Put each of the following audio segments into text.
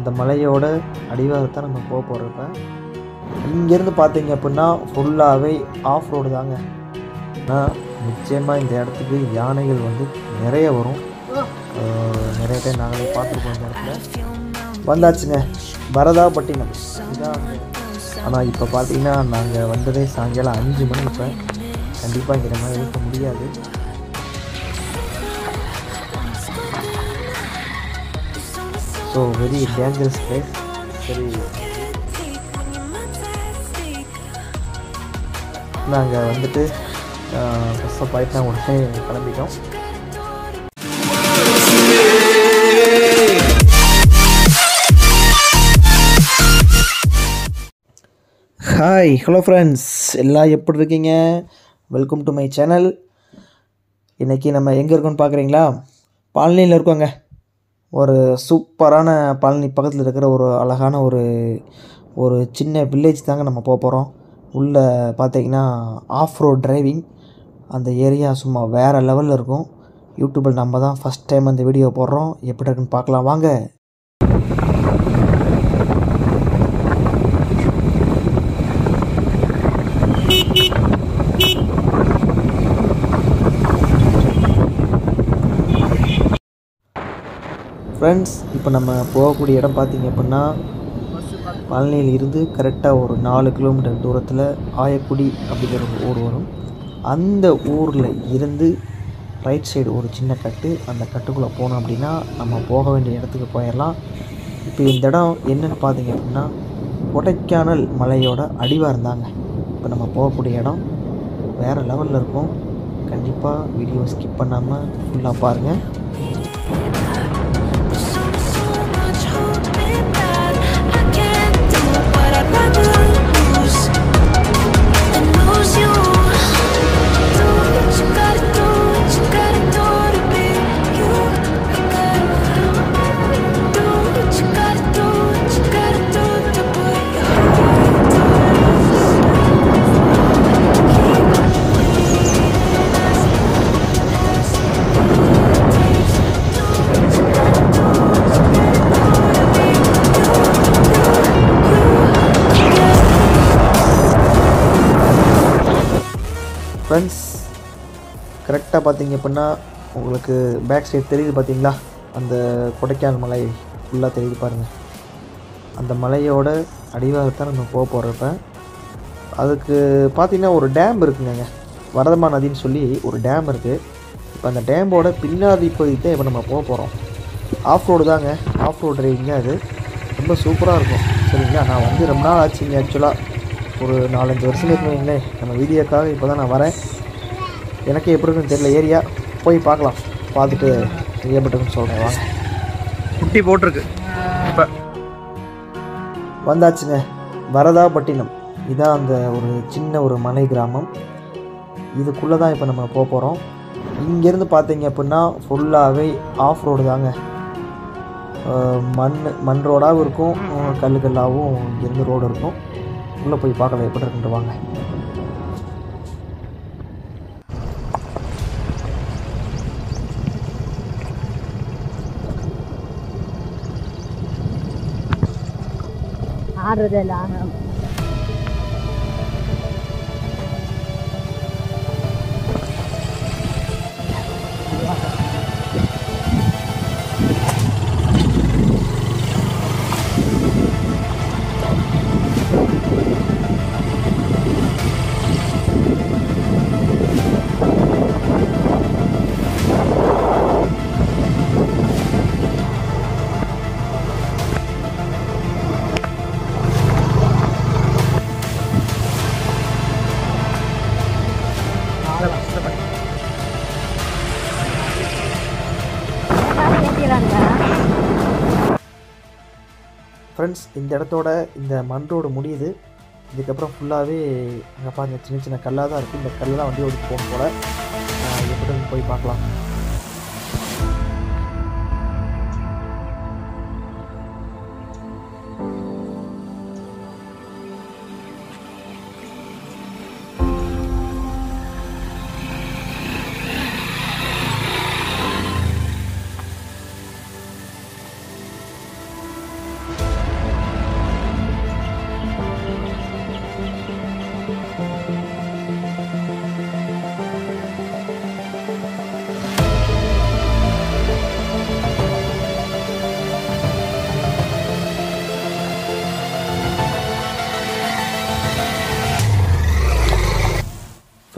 அந்த மலையோட அடிவாரத்தை நம்ம போக போகிறப்ப இங்கேருந்து பார்த்தீங்க அப்படின்னா ஃபுல்லாகவே ஆஃப் ரோடு தாங்க. ஆனால் நிச்சயமாக இந்த இடத்துக்கு யானைகள் வந்து நிறைய வரும். நிறைய டைம் நாங்களே பார்த்துருப்போம். இந்த இடத்துல வந்தாச்சுங்க, வரதாபட்டினம் இதான். ஆனால் இப்போ பார்த்தீங்கன்னா நாங்கள் வந்ததே சாயங்காலம் 5 மணி. இப்போ கண்டிப்பாக இங்கே நம்ம இருக்க முடியாது. So very dangerous place. சரி, நாங்கள் வந்துட்டு ஃபஸ்ட் ஆஃப் ஆகிட்டு நான் உடனே கிளம்பிட்டோம். ஹாய், ஹலோ ஃப்ரெண்ட்ஸ், எல்லாம் எப்படி இருக்கீங்க? Welcome to my channel. இன்றைக்கி நம்ம எங்கே இருக்கோன்னு பார்க்குறீங்களா? பழனியில் இருக்கோங்க. ஒரு சூப்பரான பழனி பக்கத்தில் இருக்கிற ஒரு அழகான ஒரு சின்ன வில்லேஜ் தாங்க நம்ம போக போகிறோம். உள்ளே பார்த்தீங்கன்னா ஆஃப் ரோட் டிரைவிங். அந்த ஏரியா சும்மா வேறு லெவலில் இருக்கும். யூடியூப்பில் நம்ம தான் ஃபஸ்ட் டைம் அந்த வீடியோ போடுறோம். எப்படி இருக்குன்னு பார்க்கலாம் வாங்க. ஃப்ரெண்ட்ஸ், இப்போ நம்ம போகக்கூடிய இடம் பார்த்திங்க அப்படின்னா பழனியில் இருந்து கரெக்டாக ஒரு 4 கிலோமீட்டர் தூரத்தில் ஆயக்குடி அப்படிங்கிற ஒரு ஊர் வரும். அந்த ஊரில் இருந்து ரைட் சைடு ஒரு சின்ன கட்டு, அந்த கட்டுக்குள்ளே போனோம் அப்படின்னா நம்ம போக வேண்டிய இடத்துக்கு போயிடலாம். இப்போ இந்த இடம் என்னென்னு பார்த்திங்க அப்படின்னா கொடைக்கானல் மலையோட அடிவாரம் தாங்க. இப்போ நம்ம போகக்கூடிய இடம் வேறு லெவலில் இருக்கும். கண்டிப்பாக வீடியோ ஸ்கிப் பண்ணாமல் ஃபுல்லாக பாருங்கள். ஃப்ரெண்ட்ஸ், கரெக்டாக பார்த்தீங்க அப்படின்னா உங்களுக்கு பேக் சைடு தெரியுது பார்த்தீங்களா? அந்த கொடைக்கானல் மலை ஃபுல்லாக தெரியுது பாருங்கள். அந்த மலையோட அடிவாரத்தை நம்ம போக போகிறப்ப அதுக்கு பார்த்திங்கன்னா ஒரு டேம் இருக்குங்க, வரதமா நதின்னு சொல்லி ஒரு டேம் இருக்குது. இப்போ அந்த டேமோட பின்னாடி பகுதிக்கு தான் இப்போ நம்ம போக போகிறோம். ஆஃப் ரோடு தாங்க, ஆஃப் ரோடு டிரைவிங்க. அது ரொம்ப சூப்பராக இருக்கும். சரிங்களா? நான் வந்து ரொம்ப நாள் ஆச்சுங்க, ஆக்சுவலாக ஒரு 4-5 வருஷம் இருக்குங்களேன். நம்ம வீடியோக்காக இப்போ தான் நான் வரேன். எனக்கே எப்படி இருக்குன்னு தெரியல. ஏரியா போய் பார்க்கலாம், பார்த்துட்டு எப்படின்னு சொல்கிறேன் வாங்க. குட்டி போட்டிருக்கு. இப்போ வந்தாச்சுங்க, வரதாபட்டினம் இதான். அந்த ஒரு சின்ன ஒரு மலை கிராமம். இதுக்குள்ளே தான் இப்போ நம்ம போக போகிறோம். இங்கேருந்து பார்த்தீங்க அப்படின்னா ஃபுல்லாகவே ஆஃப் ரோடு தாங்க. மண் ரோடாகவும் இருக்கும், கல்லாகவும் இங்கேருந்து ரோடு இருக்கும். உள்ளே போய் பார்க்கலாம் எப்படி இருக்குன்ட்டு வாங்க. ஆடுறதெல்லாம் ஃப்ரெண்ட்ஸ், இந்த இடத்தோட இந்த மண் ரோடு முடியுது. இதுக்கப்புறம் ஃபுல்லாகவே அங்கே பாருங்கள் சின்ன சின்ன கல்லாக தான் இருக்குது. இந்த கல்லெலாம் வண்டி ஓடி போகணும் போல். எப்படி போய் பார்க்கலாம்.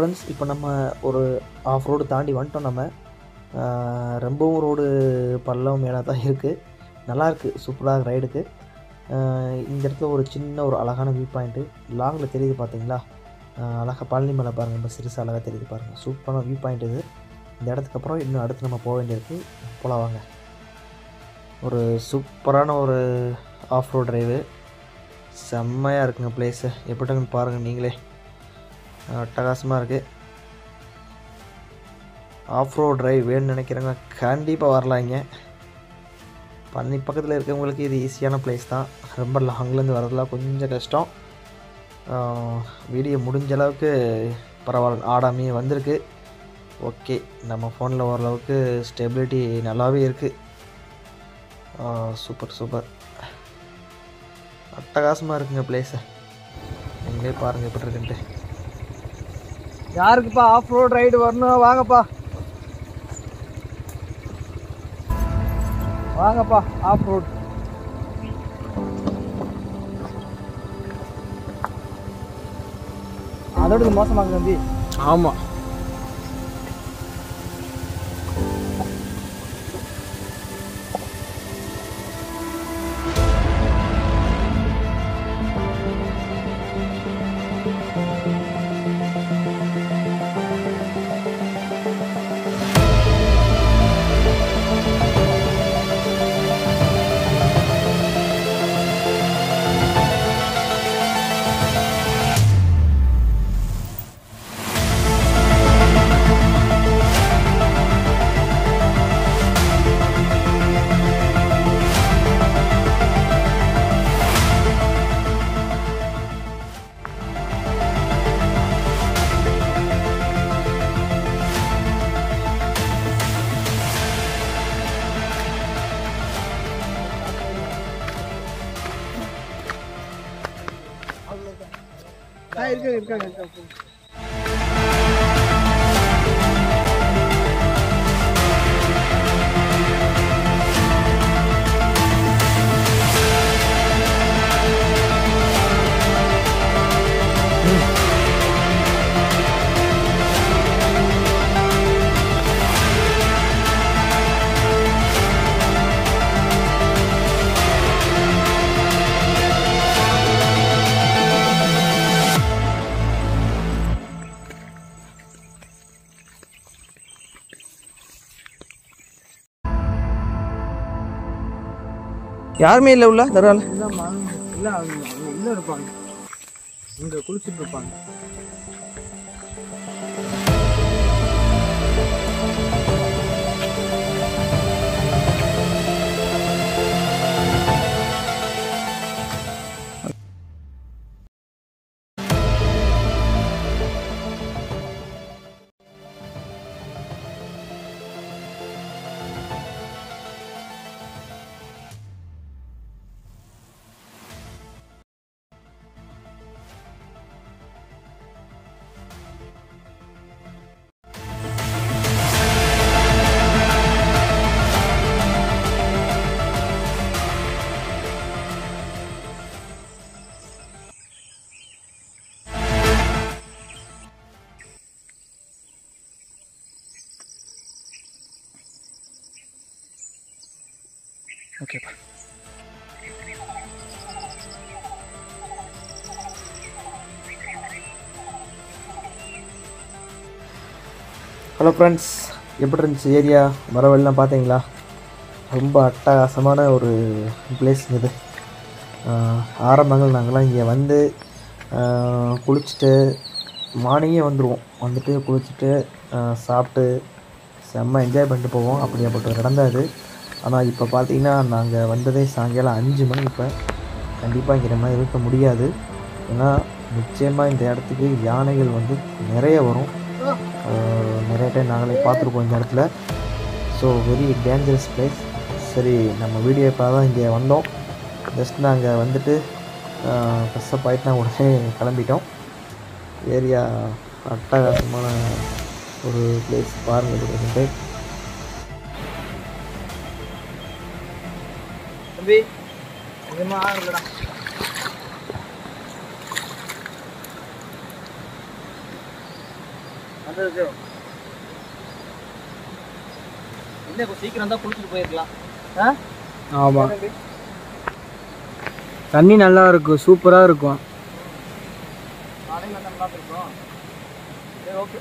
ஃப்ரெண்ட்ஸ், இப்போ நம்ம ஒரு ஆஃப் ரோடு தாண்டி வந்துட்டோம். நம்ம ரொம்பவும் ரோடு பள்ளம் மேலே தான் இருக்குது. நல்லாயிருக்கு, சூப்பராக ரைடுக்கு. இந்த இடத்துல ஒரு சின்ன ஒரு அழகான வியூ பாயிண்ட்டு லாங்கில் தெரியுது பார்த்தீங்களா? அழகாக பழனி மலை பாருங்கள், ரொம்ப சிறுசு அழகாக தெரியுது பாருங்கள். சூப்பரான வியூ பாயிண்ட் இது. இந்த இடத்துக்கு அப்புறம் இன்னும் அடுத்து நம்ம போக வேண்டியிருக்கு. போகலாம் வாங்க. ஒரு சூப்பரான ஒரு ஆஃப் ரோட் டிரைவு, செம்மையாக இருக்குங்க பிளேஸு. எப்படின்னு பாருங்கள் நீங்களே, அட்டகாசமாக இருக்குது. ஆஃப் ரோட் டிரைவ் வேணும்னு நினைக்கிறேங்க, கண்டிப்பாக வரலாம். இங்கே பழனி பக்கத்தில் இருக்கவங்களுக்கு இது ஈஸியான பிளேஸ் தான். ரொம்ப லாங்லேருந்து வரதுலாம் கொஞ்சம் கஷ்டம். வீடியோ முடிஞ்ச அளவுக்கு பரவாயில்ல, ஆடாமையே வந்திருக்கு. ஓகே, நம்ம ஃபோனில் ஓரளவுக்கு ஸ்டெபிலிட்டி நல்லாவே இருக்குது. சூப்பர் சூப்பர், அட்டகாசமாக இருக்குங்க பிளேஸை. நீங்களே பாருங்கள் எப்படி இருக்குன்ட்டு. யாருக்குப்பா ஆஃப் ரோட் ரைடு வரணும், வாங்கப்பா வாங்கப்பா ஆஃப் ரோட். அதோட மோசமாக தம்பி. ஆமாம், இருக்காங்க. யாருமே இல்லை உள்ள தரால. இல்லை இல்லை இருப்பாங்க, இங்கே குளிச்சுட்டு இருப்பாங்க. ஓகேப்பா. ஹலோ ஃப்ரெண்ட்ஸ், எப்படி இருந்துச்சு ஏரியா? வர வழிலாம் பார்த்தீங்களா? ரொம்ப அட்டகாசமான ஒரு பிளேஸ் இது. ஆரம்பங்கள் நாங்கள்லாம் இங்கே வந்து குளிச்சுட்டு மார்னிங்கே வந்துடுவோம். வந்துட்டு குளிச்சுட்டு சாப்பிட்டு செம்ம என்ஜாய் பண்ணிட்டு போவோம். அப்படியாப்பட்ட ஒரு இடம் தான் இது. ஆனால் இப்போ பார்த்தீங்கன்னா நாங்கள் வந்ததே சாயங்காலம் 5 மணி. இப்போ கண்டிப்பாக இங்கே நம்ம இருக்க முடியாது. ஏன்னா நிச்சயமாக இந்த இடத்துக்கு யானைகள் வந்து நிறைய வரும். நிறைய டைம் நாங்களே பார்த்துருக்கோம் இந்த இடத்துல. So very dangerous place. சரி, நம்ம வீடியோ இப்போ தான் இங்கே வந்தோம். ஜஸ்ட் நாங்கள் வந்துட்டு ஃப்ரெஷ்ஷப் ஆகிட்டு உடனே கிளம்பிட்டோம். ஏரியா அட்டகாசமான ஒரு பிளேஸ் பாருங்கள். தம்பி கொஞ்சமா ஆகலடா. அது இல்லை, இப்போ சீக்கிரம் தான் குளிச்சுட்டு போயிருக்கலாம். ஆமாம், தண்ணி நல்லா இருக்கும், சூப்பராக இருக்கும். காலையில் நல்லா இருக்கும். சரி, ஓகே.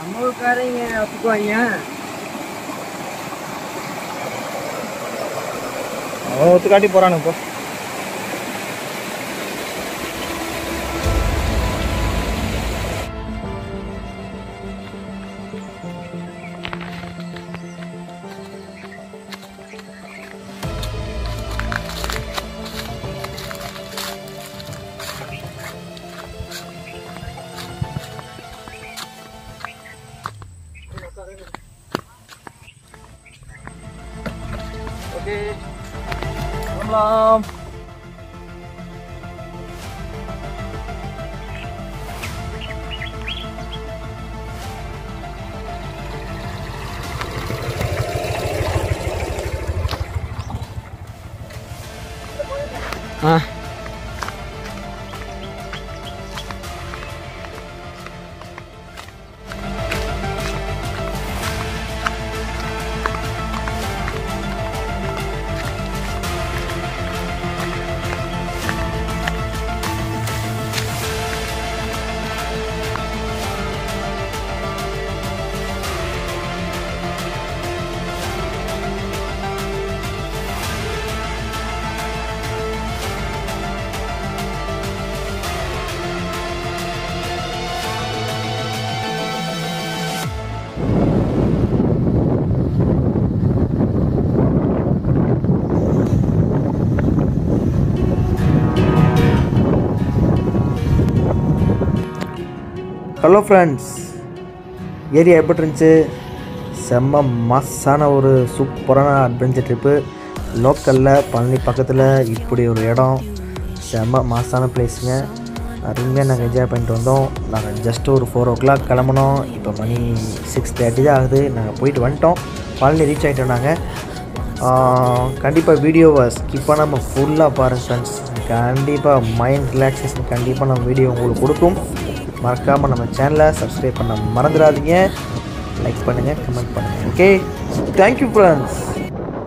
அம்மாவுக்காரங்க ஒத்துக்குவாங்க. அவன் ஒத்துக்காட்டி போறானு இப்போ. Oke, malam. Hello friends, area எப்படி இருந்துச்சு? செம்ம மாசான ஒரு சூப்பரான அட்வென்ச்சர் ட்ரிப்பு. லோக்கலில் பழனி பக்கத்தில் இப்படி ஒரு இடம், செம்ம மாசான பிளேஸுங்க. அருமையாக நாங்கள் என்ஜாய் பண்ணிட்டு வந்தோம். நாங்கள் ஜஸ்ட் ஒரு 4 o'clock கிளம்புனோம். இப்போ மணி 6:30 தான் ஆகுது. நாங்கள் போயிட்டு வந்துட்டோம். பழனி ரீச் ஆகிட்டோம் நாங்கள். கண்டிப்பாக வீடியோவை ஸ்கிப் பண்ணாமல் ஃபுல்லாக பாருங்கள் ஃப்ரெண்ட்ஸ். கண்டிப்பாக மைண்ட் ரிலாக்ஸேஷன் கண்டிப்பாக நம்ம வீடியோ உங்களுக்கு கொடுக்கும். மறக்காமல் நம்ம சேனலை சப்ஸ்கிரைப் பண்ண மறந்துடாதீங்க. லைக் பண்ணுங்கள், கமெண்ட் பண்ணுங்கள். Okay, thank you friends.